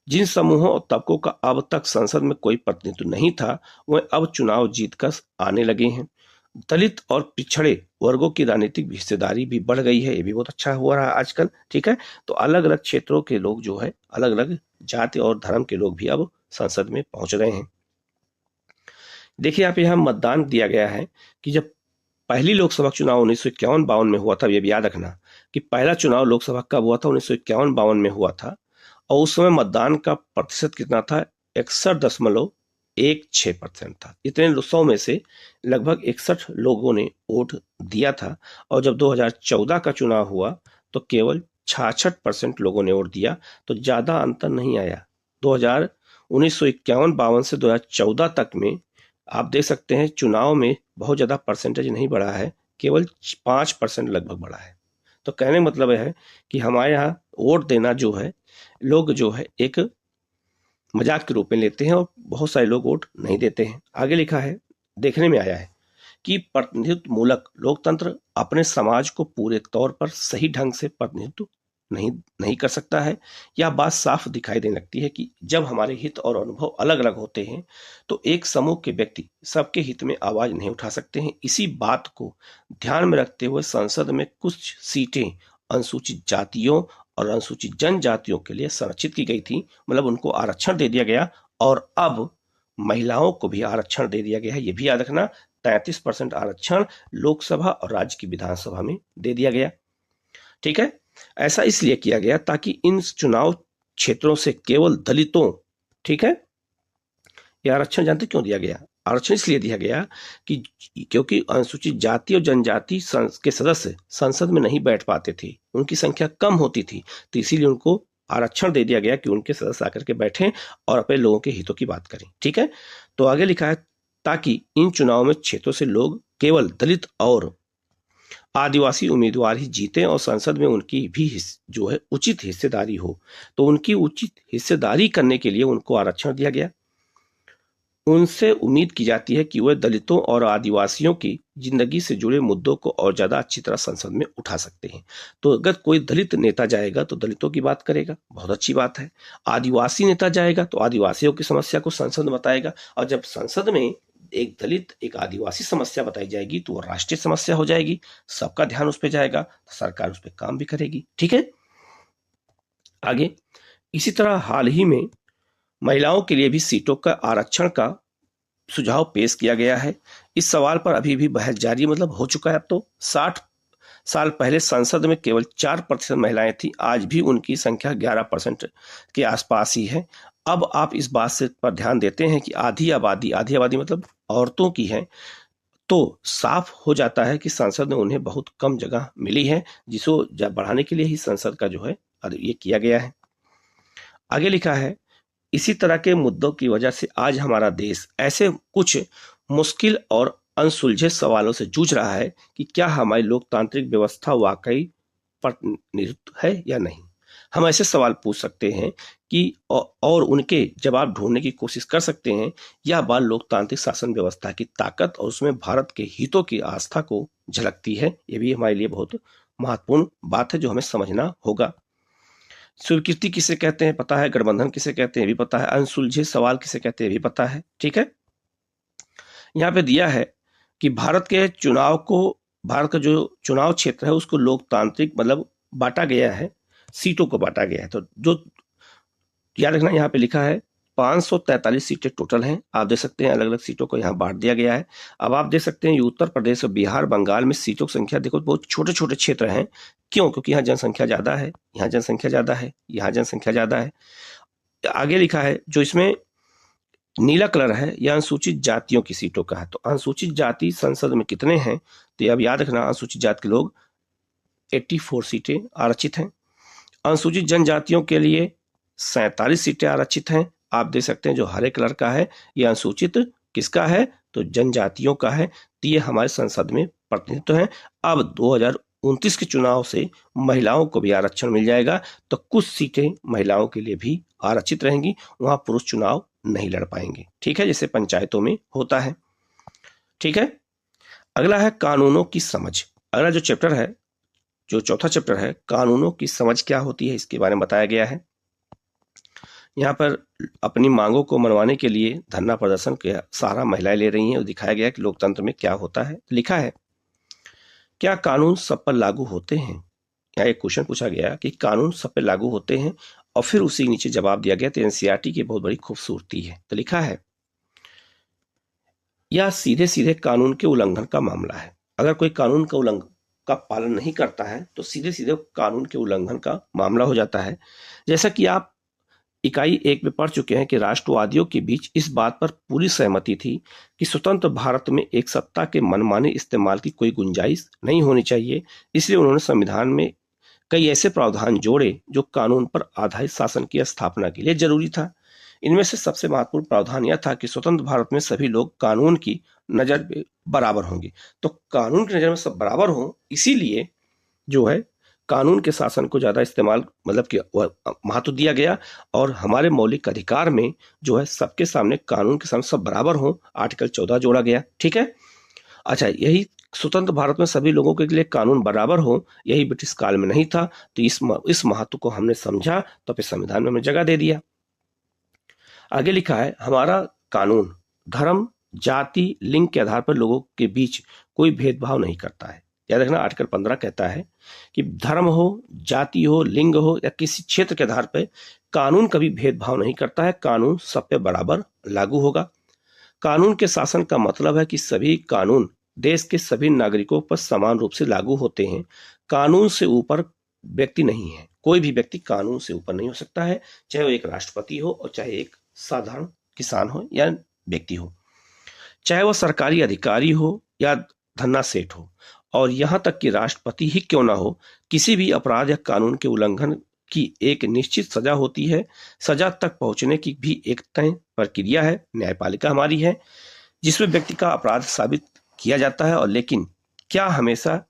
जिन समूहों और तबकों का अब तक संसद में कोई प्रतिनिधित्व नहीं था, वह अब चुनाव जीतकर आने लगे हैं। दलित और पिछड़े वर्गों की राजनीतिक हिस्सेदारी भी बढ़ गई है, ये भी बहुत अच्छा हो रहा है आजकल। ठीक है, तो अलग अलग क्षेत्रों के लोग जो है, अलग अलग जाति और धर्म के लोग भी अब संसद में पहुंच रहे हैं। देखिए आप यहाँ मतदान दिया गया है कि जब पहली लोकसभा चुनाव 1951-52 में हुआ था, ये भी याद रखना कि पहला चुनाव लोकसभा कब हुआ था, 1951-52 में हुआ था, और उस समय मतदान का प्रतिशत कितना था, 61.16% था। इतने 100 में से लगभग 61 लोगों ने वोट दिया था। और जब 2014 का चुनाव हुआ तो केवल 66% लोगों ने वोट दिया, तो ज्यादा अंतर नहीं आया। 1951-52 से 2014 तक में आप देख सकते हैं चुनाव में बहुत ज़्यादा परसेंटेज नहीं बढ़ा है, केवल 5% लगभग बढ़ा है। तो कहने का मतलब है कि हमारे यहाँ वोट देना जो है, लोग जो है एक मजाक के रूप में लेते हैं और बहुत सारे लोग वोट नहीं देते हैं। आगे लिखा है, देखने में आया है कि प्रतिनिधित्व मूलक लोकतंत्र अपने समाज को पूरे तौर पर सही ढंग से प्रतिनिधित्व नहीं कर सकता है। यह बात साफ दिखाई देने लगती है कि जब हमारे हित और अनुभव अलग अलग होते हैं तो एक समूह के व्यक्ति सबके हित में आवाज नहीं उठा सकते हैं। इसी बात को ध्यान में रखते हुए संसद में कुछ सीटें अनुसूचित जातियों और अनुसूचित जनजातियों के लिए संरक्षित की गई थी, मतलब उनको आरक्षण दे दिया गया। और अब महिलाओं को भी आरक्षण दे दिया गया है, ये भी याद रखना। 33% आरक्षण लोकसभा और राज्य की विधानसभा में दे दिया गया। ठीक है, ऐसा इसलिए किया गया ताकि इन चुनाव क्षेत्रों से केवल दलितों, ठीक है, ये आरक्षण जानते क्यों दिया गया? आरक्षण इसलिए दिया गया कि क्योंकि अनुसूचित जाति और जनजाति के सदस्य संसद में नहीं बैठ पाते थे, उनकी संख्या कम होती थी, तो इसीलिए उनको आरक्षण दे दिया गया कि उनके सदस्य आकर के बैठें और अपने लोगों के हितों की बात करें। ठीक है, तो आगे लिखा है ताकि इन चुनाव में क्षेत्रों से लोग केवल दलित और आदिवासी उम्मीदवार ही जीते और संसद में उनकी भी जो है उचित हिस्सेदारी हो। तो उनकी उचित हिस्सेदारी करने के लिए उनको आरक्षण दिया गया। उनसे उम्मीद की जाती है कि वह दलितों और आदिवासियों की जिंदगी से जुड़े मुद्दों को और ज्यादा अच्छी तरह संसद में उठा सकते हैं। तो अगर कोई दलित नेता जाएगा तो दलितों की बात करेगा, बहुत अच्छी बात है। आदिवासी नेता जाएगा तो आदिवासियों की समस्या को संसद में बताएगा, और जब संसद में एक दलित एक आदिवासी समस्या बताई जाएगी तो वो राष्ट्रीय समस्या हो जाएगी, सबका ध्यान उस पर जाएगा, तो सरकार उस पर काम भी करेगी। ठीक है, आगे इसी तरह हाल ही में महिलाओं के लिए भी सीटों का आरक्षण का सुझाव पेश किया गया है। इस सवाल पर अभी भी बहस जारी, मतलब हो चुका है। अब तो 60 साल पहले संसद में केवल 4% महिलाएं थी, आज भी उनकी संख्या 11% के आसपास ही है। अब आप इस बात से पर ध्यान देते हैं कि आधी आबादी मतलब औरतों की है, तो साफ हो जाता है कि संसद में उन्हें बहुत कम जगह मिली है, जिसको बढ़ाने के लिए ही संसद का जो है ये किया गया है। आगे लिखा है, इसी तरह के मुद्दों की वजह से आज हमारा देश ऐसे कुछ मुश्किल और अनसुलझे सवालों से जूझ रहा है कि क्या हमारी लोकतांत्रिक व्यवस्था वाकई प्रतिनिधित्व है या नहीं। हम ऐसे सवाल पूछ सकते हैं कि और उनके जवाब ढूंढने की कोशिश कर सकते हैं। यह बात लोकतांत्रिक शासन व्यवस्था की ताकत और उसमें भारत के हितों की आस्था को झलकती है। यह भी हमारे लिए बहुत महत्वपूर्ण बात है जो हमें समझना होगा। स्वीकृति किसे कहते हैं पता है, गठबंधन किसे कहते हैं भी पता है, अनसुलझे सवाल किसे कहते हैं भी पता है। ठीक है, यहाँ पे दिया है कि भारत का जो चुनाव क्षेत्र है उसको लोकतांत्रिक मतलब बांटा गया है, सीटों को बांटा गया है। तो जो याद रखना, यहाँ पे लिखा है 543 सीटें टोटल हैं। आप देख सकते हैं अलग अलग सीटों को यहाँ बांट दिया गया है। अब आप देख सकते हैं उत्तर प्रदेश और बिहार बंगाल में सीटों की संख्या देखो बहुत छोटे छोटे क्षेत्र हैं। क्यों? क्योंकि यहाँ जनसंख्या ज्यादा है, यहाँ जनसंख्या ज्यादा है, यहाँ जनसंख्या ज्यादा है। आगे लिखा है जो इसमें नीला कलर है यह अनुसूचित जातियों की सीटों का है। तो अनुसूचित जाति संसद में कितने हैं, तो अब याद रखना अनुसूचित जाति के लोग 84 सीटें आरक्षित हैं। अनुसूचित जनजातियों के लिए 47 सीटें आरक्षित हैं। आप देख सकते हैं जो हरे कलर का है यह अनुसूचित किसका है, तो जनजातियों का है। तो ये हमारे संसद में प्रतिनिधित्व है। अब 2029 के चुनाव से महिलाओं को भी आरक्षण मिल जाएगा, तो कुछ सीटें महिलाओं के लिए भी आरक्षित रहेंगी, वहां पुरुष चुनाव नहीं लड़ पाएंगे। ठीक है, जैसे पंचायतों में होता है। ठीक है, अगला है कानूनों की समझ। अगला जो चैप्टर है, जो चौथा चैप्टर है, कानूनों की समझ क्या होती है, इसके बारे में बताया गया है। यहाँ पर अपनी मांगों को मनवाने के लिए धरना प्रदर्शन का सहारा महिलाएं ले रही हैं और दिखाया गया कि लोकतंत्र में क्या होता है। लिखा है, क्या कानून सब पर लागू होते हैं? यहाँ एक क्वेश्चन पूछा गया कि कानून सब पर लागू होते हैं, और फिर उसी नीचे जवाब दिया गया। तो एनसीईआरटी की बहुत बड़ी खूबसूरती है। तो लिखा है, यह सीधे सीधे कानून के उल्लंघन का मामला है। अगर कोई कानून का पालन नहीं करता है तो सीधे सीधे कानून के उल्लंघन का मामला हो जाता है। जैसा कि आप इकाई 1 में पढ़ चुके हैं कि राष्ट्रवादियों के बीच इस बात पर पूरी सहमति थी कि स्वतंत्र भारत में एक सत्ता के मनमाने इस्तेमाल की कोई गुंजाइश नहीं होनी चाहिए। इसलिए उन्होंने संविधान में कई ऐसे प्रावधान जोड़े जो कानून पर आधारित शासन की स्थापना के लिए जरूरी था। इनमें से सबसे महत्वपूर्ण प्रावधान यह था कि स्वतंत्र भारत में सभी लोग कानून की नजर में बराबर होंगे। तो कानून की नजर में सब बराबर हों, इसीलिए जो है कानून के शासन को ज्यादा इस्तेमाल मतलब कि महत्व दिया गया, और हमारे मौलिक अधिकार में जो है सबके सामने कानून के सामने सब बराबर हों, आर्टिकल 14 जोड़ा गया। ठीक है। अच्छा, यही स्वतंत्र भारत में सभी लोगों के लिए कानून बराबर हो, यही ब्रिटिश काल में नहीं था। तो इस महत्व को हमने समझा, तो अपने संविधान में हमने जगह दे दिया। आगे लिखा है, हमारा कानून धर्म, जाति, लिंग के आधार पर लोगों के बीच कोई भेदभाव नहीं करता है। याद रखना, आर्टिकल 15 कहता है कि धर्म हो, जाति हो, लिंग हो या किसी क्षेत्र के आधार पर कानून कभी भेदभाव नहीं करता है। कानून सब पे बराबर लागू होगा। कानून के शासन का मतलब है कि सभी कानून देश के सभी नागरिकों पर समान रूप से लागू होते हैं। कानून से ऊपर व्यक्ति नहीं है। कोई भी व्यक्ति कानून से ऊपर नहीं हो सकता है, चाहे वो एक राष्ट्रपति हो और चाहे एक साधारण किसान हो या व्यक्ति हो, चाहे वो सरकारी अधिकारी हो या धन्ना सेठ हो, और यहां तक कि राष्ट्रपति ही क्यों ना हो, किसी भी अपराध या कानून के उल्लंघन की एक निश्चित सजा होती है। सजा तक पहुंचने की भी एक तय प्रक्रिया है, न्यायपालिका हमारी है, जिसमें व्यक्ति का अपराध साबित किया जाता है। और लेकिन क्या हमेशा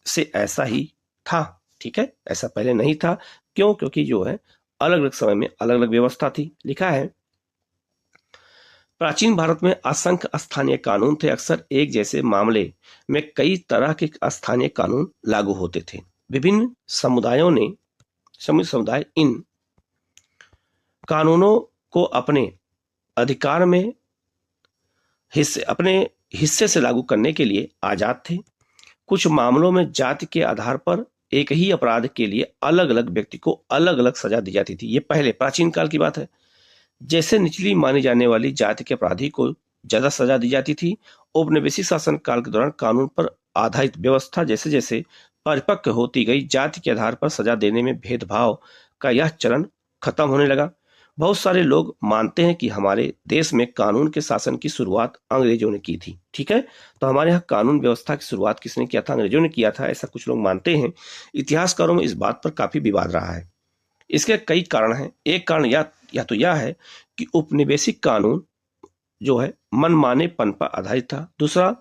से ऐसा ही था? ठीक है, ऐसा पहले नहीं था। क्यों? क्योंकि जो है अलग अलग समय में अलग अलग व्यवस्था थी। लिखा है, प्राचीन भारत में असंख्य स्थानीय कानून थे। अक्सर एक जैसे मामले में कई तरह के स्थानीय कानून लागू होते थे। विभिन्न समुदाय इन कानूनों को अपने अधिकार में अपने हिस्से से लागू करने के लिए आजाद थे। कुछ मामलों में जाति के आधार पर एक ही अपराध के लिए अलग अलग व्यक्ति को अलग अलग सजा दी जाती थी। ये पहले प्राचीन काल की बात है। जैसे निचली मानी जाने वाली जाति के अपराधी को ज्यादा सजा दी जाती थी। औपनिवेशिक शासन काल के दौरान कानून पर आधारित व्यवस्था जैसे जैसे परिपक्व होती गई, जाति के आधार पर सजा देने में भेदभाव का यह चरण खत्म होने लगा। बहुत सारे लोग मानते हैं कि हमारे देश में कानून के शासन की शुरुआत अंग्रेजों ने की थी। ठीक है, तो हमारे यहाँ कानून व्यवस्था की शुरुआत किसने किया था? अंग्रेजों ने किया था, ऐसा कुछ लोग मानते हैं। इतिहासकारों में इस बात पर काफी विवाद रहा है। इसके कई कारण हैं। एक कारण या तो यह है कि उपनिवेशिक कानून जो है मनमानेपन पर आधारित था। दूसरा,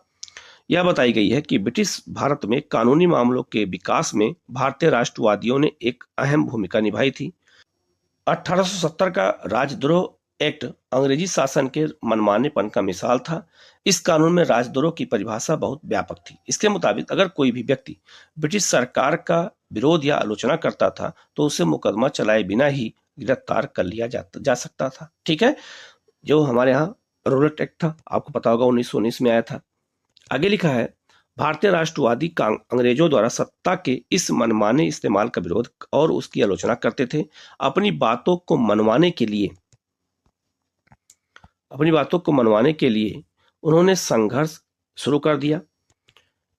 यह बताई गई है कि ब्रिटिश भारत में कानूनी मामलों के विकास में भारतीय राष्ट्रवादियों ने एक अहम भूमिका निभाई थी। 1870 का राजद्रोह एक्ट अंग्रेजी शासन के मनमानेपन का मिसाल था। इस कानून में राजद्रोह की परिभाषा बहुत व्यापक थी। इसके मुताबिक अगर कोई भी व्यक्ति ब्रिटिश सरकार का विरोध या आलोचना करता था तो उसे मुकदमा चलाए बिना ही गिरफ्तार कर लिया जा सकता था। ठीक है, जो हमारे यहाँ रोलेट एक्ट था, आपको पता होगा 1919 में आया था। आगे लिखा है, भारतीय राष्ट्रवादी अंग्रेजों द्वारा सत्ता के इस मनमाने इस्तेमाल का विरोध और उसकी आलोचना करते थे। अपनी बातों को मनवाने के लिए उन्होंने संघर्ष शुरू कर दिया।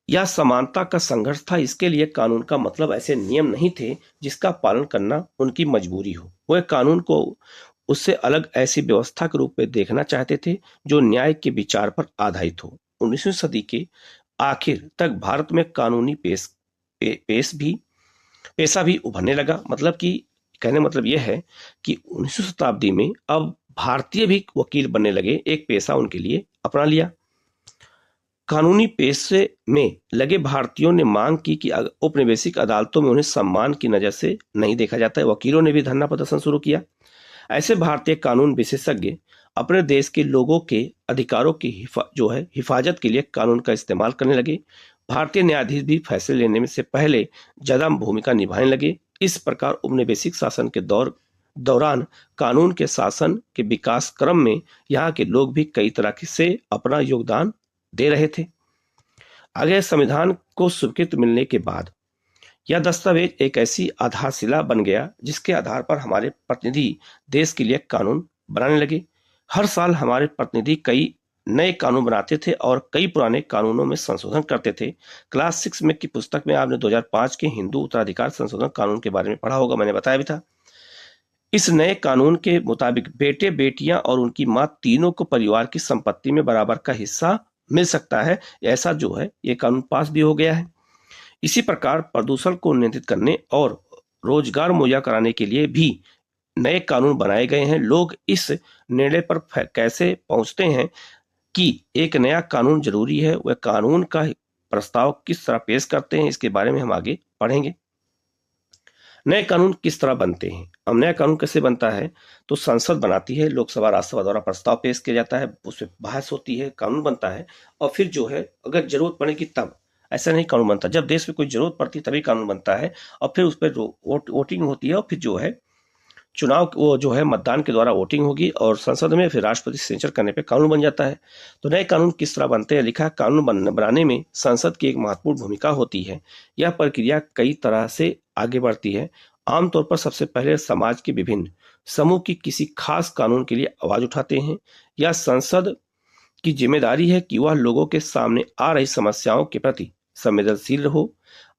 यह समानता का संघर्ष था। इसके लिए कानून का मतलब ऐसे नियम नहीं थे जिसका पालन करना उनकी मजबूरी हो। वह कानून को उससे अलग ऐसी व्यवस्था के रूप में देखना चाहते थे जो न्याय के विचार पर आधारित हो। 19वीं सदी के आखिर तक भारत में कानूनी पेशा भी उभरने लगा। मतलब कि कहने मतलब यह है कि 19वीं शताब्दी में अब भारतीय भी वकील बनने लगे, एक पेशा उनके लिए अपना लिया। कानूनी पेशे में लगे भारतीयों ने मांग की कि औपनिवेशिक अदालतों में उन्हें सम्मान की नजर से नहीं देखा जाता है। वकीलों ने भी धरना प्रदर्शन शुरू किया। ऐसे भारतीय कानून विशेषज्ञ अपने देश के लोगों के अधिकारों की हिफाजत के लिए कानून का इस्तेमाल करने लगे। भारतीय न्यायाधीश भी फैसले लेने में से पहले ज्यादा भूमिका निभाने लगे। इस प्रकार उपनिवेशिक शासन के दौरान कानून के शासन के विकास क्रम में यहाँ के लोग भी कई तरह से अपना योगदान दे रहे थे। आगे, संविधान को स्वीकृति मिलने के बाद यह दस्तावेज एक ऐसी आधारशिला बन गया जिसके आधार पर हमारे प्रतिनिधि देश के लिए कानून बनाने लगे। हर साल हमारे प्रतिनिधि कई नए कानून बनाते थे और कई पुराने कानूनों में संशोधन करते थे। क्लास 6 में की पुस्तक में आपने 2005 के हिंदू उत्तराधिकार संशोधन कानून के बारे में पढ़ा होगा, मैंने बताया भी था। इस नए कानून के मुताबिक बेटे, बेटियां और उनकी मां तीनों को परिवार की संपत्ति में बराबर का हिस्सा मिल सकता है। ऐसा जो है ये कानून पास भी हो गया है। इसी प्रकार प्रदूषण को नियंत्रित करने और रोजगार मुहैया कराने के लिए भी नए कानून बनाए गए हैं। लोग इस निर्णय पर कैसे पहुंचते हैं कि एक नया कानून जरूरी है, वह कानून का प्रस्ताव किस तरह पेश करते हैं, इसके बारे में हम आगे पढ़ेंगे। नए कानून किस तरह बनते हैं? अब नया कानून कैसे बनता है? तो संसद बनाती है, लोकसभा राज्यसभा द्वारा प्रस्ताव पेश किया जाता है, उस पर बहस होती है, कानून बनता है, और फिर जो है अगर जरूरत पड़ेगी तब, ऐसा नहीं कानून बनता, जब देश में कोई जरूरत पड़ती है तभी कानून बनता है, और फिर उस पर वोटिंग होती है, और फिर जो है चुनाव वो जो है मतदान के द्वारा वोटिंग होगी, और संसद में फिर राष्ट्रपति सेंचर करने पे कानून बन जाता है। तो नए कानून किस तरह बनते हैं? लिखा है, कानून बनाने में संसद की एक महत्वपूर्ण भूमिका होती है। यह प्रक्रिया कई तरह से आगे बढ़ती है। आमतौर पर सबसे पहले समाज के विभिन्न समूह की किसी खास कानून के लिए आवाज उठाते हैं। यह संसद की जिम्मेदारी है कि वह लोगों के सामने आ रही समस्याओं के प्रति संवेदनशील हो।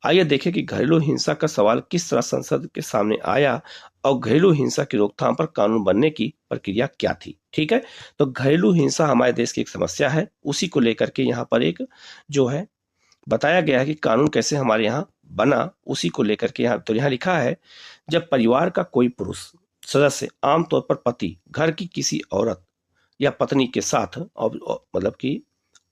आइए देखें कि घरेलू हिंसा का सवाल किस तरह संसद के सामने आया और घरेलू हिंसा की रोकथाम पर कानून बनने की प्रक्रिया क्या थी। ठीक है, तो घरेलू हिंसा हमारे देश की एक समस्या है, उसी को लेकर के यहाँ पर एक जो है बताया गया है कि कानून कैसे हमारे यहाँ बना, उसी को लेकर के यहाँ तो यहाँ लिखा है, जब परिवार का कोई पुरुष सदस्य, आमतौर पर पति, घर की किसी औरत या पत्नी के साथ और मतलब कि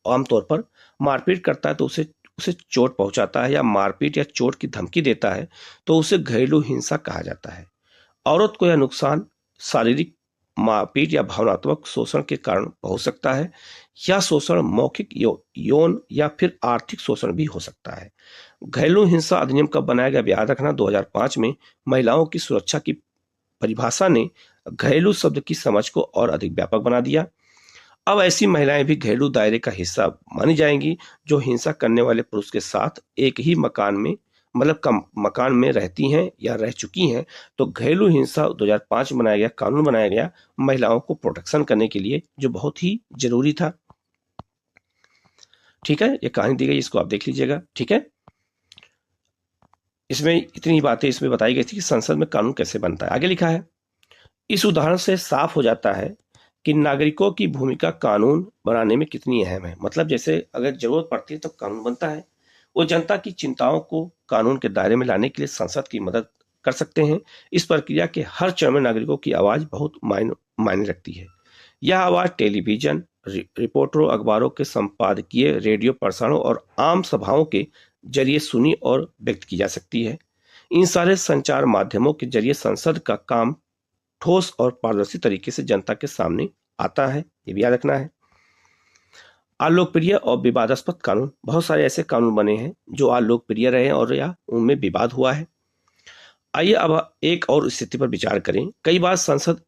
आमतौर पर मारपीट करता है, तो उसे उसे चोट पहुंचाता है या मारपीट या चोट की धमकी देता है, तो उसे घरेलू हिंसा कहा जाता है। औरत को यह नुकसान शारीरिक मारपीट या भावनात्मक शोषण के कारण हो सकता है। यह शोषण मौखिक, यौन या फिर आर्थिक शोषण भी हो सकता है। घरेलू हिंसा अधिनियम कब बनाया गया? याद रखना, 2005 में महिलाओं की सुरक्षा की परिभाषा ने घरेलू शब्द की समझ को और अधिक व्यापक बना दिया। अब ऐसी महिलाएं भी घरेलू दायरे का हिस्सा मानी जाएंगी जो हिंसा करने वाले पुरुष के साथ एक ही मकान में मतलब कम मकान में रहती हैं या रह चुकी हैं। तो घरेलू हिंसा 2005 में बनाया गया, कानून बनाया गया महिलाओं को प्रोटेक्शन करने के लिए, जो बहुत ही जरूरी था। ठीक है, ये कहानी दी गई, इसको आप देख लीजिएगा। ठीक है, इसमें इतनी बातें इसमें बताई गई थी कि संसद में कानून कैसे बनता है। आगे लिखा है, इस उदाहरण से साफ हो जाता है कि नागरिकों की भूमिका कानून बनाने में कितनी अहम है। मतलब जैसे अगर जरूरत पड़ती है तो कानून बनता है। वो जनता की चिंताओं को कानून के दायरे में लाने के लिए संसद की मदद कर सकते हैं। इस प्रक्रिया के हर चरण में नागरिकों की आवाज बहुत मायने रखती है। यह आवाज टेलीविजन रिपोर्टरों, अखबारों के संपादकीय, रेडियो प्रसारणों और आम सभाओं के जरिए सुनी और व्यक्त की जा सकती है। इन सारे संचार माध्यमों के जरिए संसद का काम ठोस और पारदर्शी तरीके से जनता के सामने आता है, ये भी याद रखना है। अलोकप्रिय और विवादास्पद कानून, बहुत सारे ऐसे कानून बने हैं जो अलोकप्रिय रहे और या उनमें विवाद हुआ है। आइए अब एक और स्थिति पर विचार करें। कई बार संसद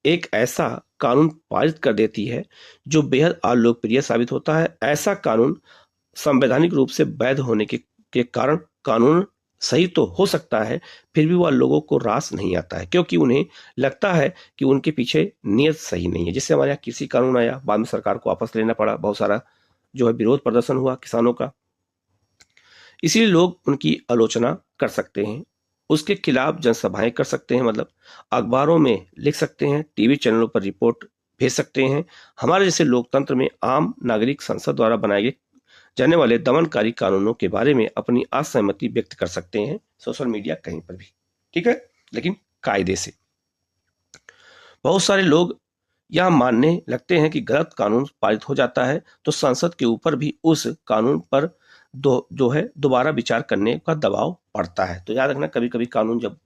एक ऐसा कानून पारित कर देती है जो बेहद अलोकप्रिय साबित होता है। ऐसा कानून संवैधानिक रूप से वैध होने के कारण कानून सही तो हो सकता है, फिर भी वह लोगों को रास नहीं आता है, क्योंकि उन्हें लगता है कि उनके पीछे नियत सही नहीं है। जैसे हमारे यहाँ कृषि कानून आया, बाद में सरकार को वापस लेना पड़ा, बहुत सारा जो है विरोध प्रदर्शन हुआ किसानों का, इसीलिए लोग उनकी आलोचना कर सकते हैं, उसके खिलाफ जनसभाएं कर सकते हैं, मतलब अखबारों में लिख सकते हैं, टीवी चैनलों पर रिपोर्ट भेज सकते हैं। हमारे जैसे लोकतंत्र में आम नागरिक संसद द्वारा बनाए गए जाने वाले दमनकारी कानूनों के बारे में अपनी असहमति व्यक्त कर सकते हैं, सोशल मीडिया कहीं पर भी। ठीक है, लेकिन कायदे से। बहुत सारे लोग यह मानने लगते हैं कि गलत कानून पारित हो जाता है तो संसद के ऊपर भी उस कानून पर जो है दोबारा विचार करने का दबाव पड़ता है। तो याद रखना, कभी कभी कानून जब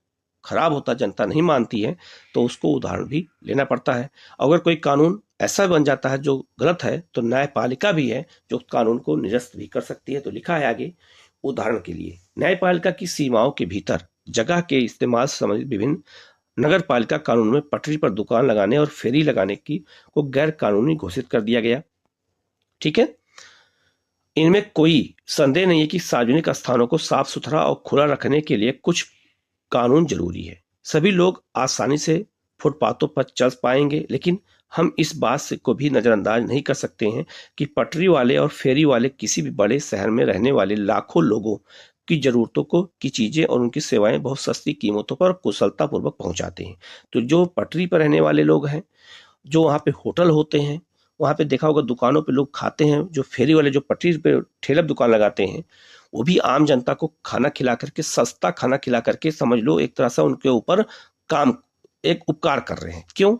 खराब होता, जनता नहीं मानती है, तो उसको उदाहरण भी लेना पड़ता है। अगर कोई कानून ऐसा बन जाता है जो गलत है, तो न्यायपालिका भी है जो कानून को निरस्त भी कर सकती है। तो लिखा है आगे, उदाहरण के लिए न्यायपालिका की सीमाओं के भीतर जगह के इस्तेमाल से संबंधित विभिन्न नगर पालिका कानून में पटरी पर दुकान लगाने और फेरी लगाने की को गैर कानूनी घोषित कर दिया गया। ठीक है, इनमें कोई संदेह नहीं है कि सार्वजनिक स्थानों को साफ सुथरा और खुला रखने के लिए कुछ कानून जरूरी है। सभी लोग आसानी से फुटपाथों पर चल पाएंगे, लेकिन हम इस बात से को भी नजरअंदाज नहीं कर सकते हैं कि पटरी वाले और फेरी वाले किसी भी बड़े शहर में रहने वाले लाखों लोगों की जरूरतों की चीजें और उनकी सेवाएं बहुत सस्ती कीमतों पर कुशलता पूर्वक पहुंचाते हैं। तो जो पटरी पर रहने वाले लोग हैं, जो वहाँ पे होटल होते हैं, वहाँ पे देखा होगा दुकानों पे लोग खाते हैं, जो फेरी वाले जो पटरी पे ठेला दुकान लगाते हैं, वो भी आम जनता को खाना खिला करके, सस्ता खाना खिला करके, समझ लो एक तरह से उनके ऊपर काम एक उपकार कर रहे हैं। क्यों?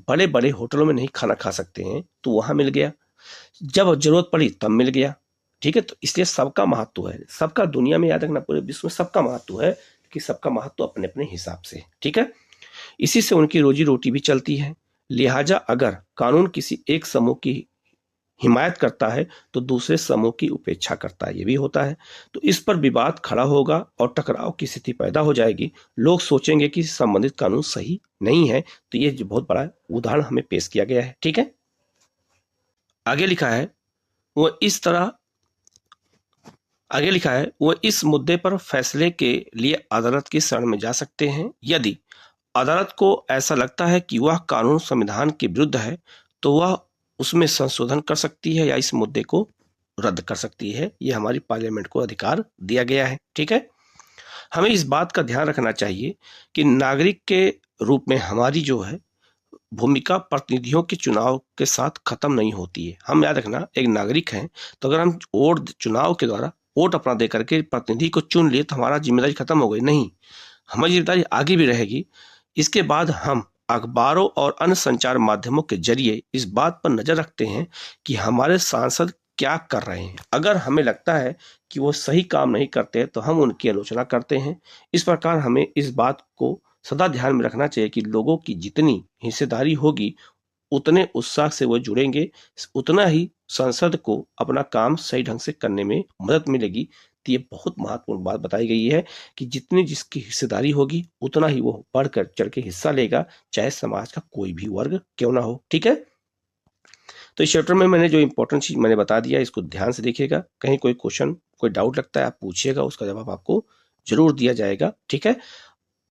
बड़े बड़े होटलों में नहीं खाना खा सकते हैं तो वहां मिल गया, जब जरूरत पड़ी तब मिल गया। ठीक है, तो इसलिए सबका महत्व है, सबका दुनिया में याद रखना, पूरे विश्व में सबका महत्व है कि सबका महत्व अपने अपने हिसाब से। ठीक है, इसी से उनकी रोजी रोटी भी चलती है। लिहाजा अगर कानून किसी एक समूह की हिमायत करता है तो दूसरे समूह की उपेक्षा करता है, ये भी होता है। तो इस पर विवाद खड़ा होगा और टकराव की स्थिति पैदा हो जाएगी। लोग सोचेंगे कि संबंधित कानून सही नहीं है। तो ये जो बहुत बड़ा उदाहरण हमें पेश किया गया है। ठीक है, आगे लिखा है वो इस मुद्दे पर फैसले के लिए अदालत की शरण में जा सकते हैं। यदि अदालत को ऐसा लगता है कि वह कानून संविधान के विरुद्ध है तो वह उसमें संशोधन कर सकती है या इस मुद्दे को रद्द कर सकती है। यह हमारी पार्लियामेंट को अधिकार दिया गया है। ठीक है, हमें इस बात का ध्यान रखना चाहिए कि नागरिक के रूप में हमारी जो है भूमिका प्रतिनिधियों के चुनाव के साथ खत्म नहीं होती है। हम याद रखना, एक नागरिक हैं तो अगर हम चुनाव के द्वारा वोट अपना दे करके प्रतिनिधि को चुन लिए तो हमारा जिम्मेदारी खत्म हो गई? नहीं, हमारी जिम्मेदारी आगे भी रहेगी। इसके बाद हम अखबारों और अन्य संचार माध्यमों के जरिए इस बात पर नजर रखते हैं कि हमारे सांसद क्या कर रहे हैं। अगर हमें लगता है कि वो सही काम नहीं करते तो हम उनकी आलोचना करते हैं। इस प्रकार हमें इस बात को सदा ध्यान में रखना चाहिए कि लोगों की जितनी हिस्सेदारी होगी उतने उत्साह से वो जुड़ेंगे, उतना ही संसद को अपना काम सही ढंग से करने में मदद मिलेगी। तो ये बहुत महत्वपूर्ण बात बताई गई है कि जितनी जिसकी हिस्सेदारी होगी उतना ही वो बढ़ चढ़ के हिस्सा लेगा, चाहे समाज का कोई भी वर्ग क्यों ना हो। ठीक है, तो इस चैप्टर में मैंने जो इंपॉर्टेंट चीज मैंने बता दिया, इसको ध्यान से देखिएगा। कहीं कोई क्वेश्चन, कोई डाउट लगता है आप पूछिएगा, उसका जवाब आपको जरूर दिया जाएगा। ठीक है,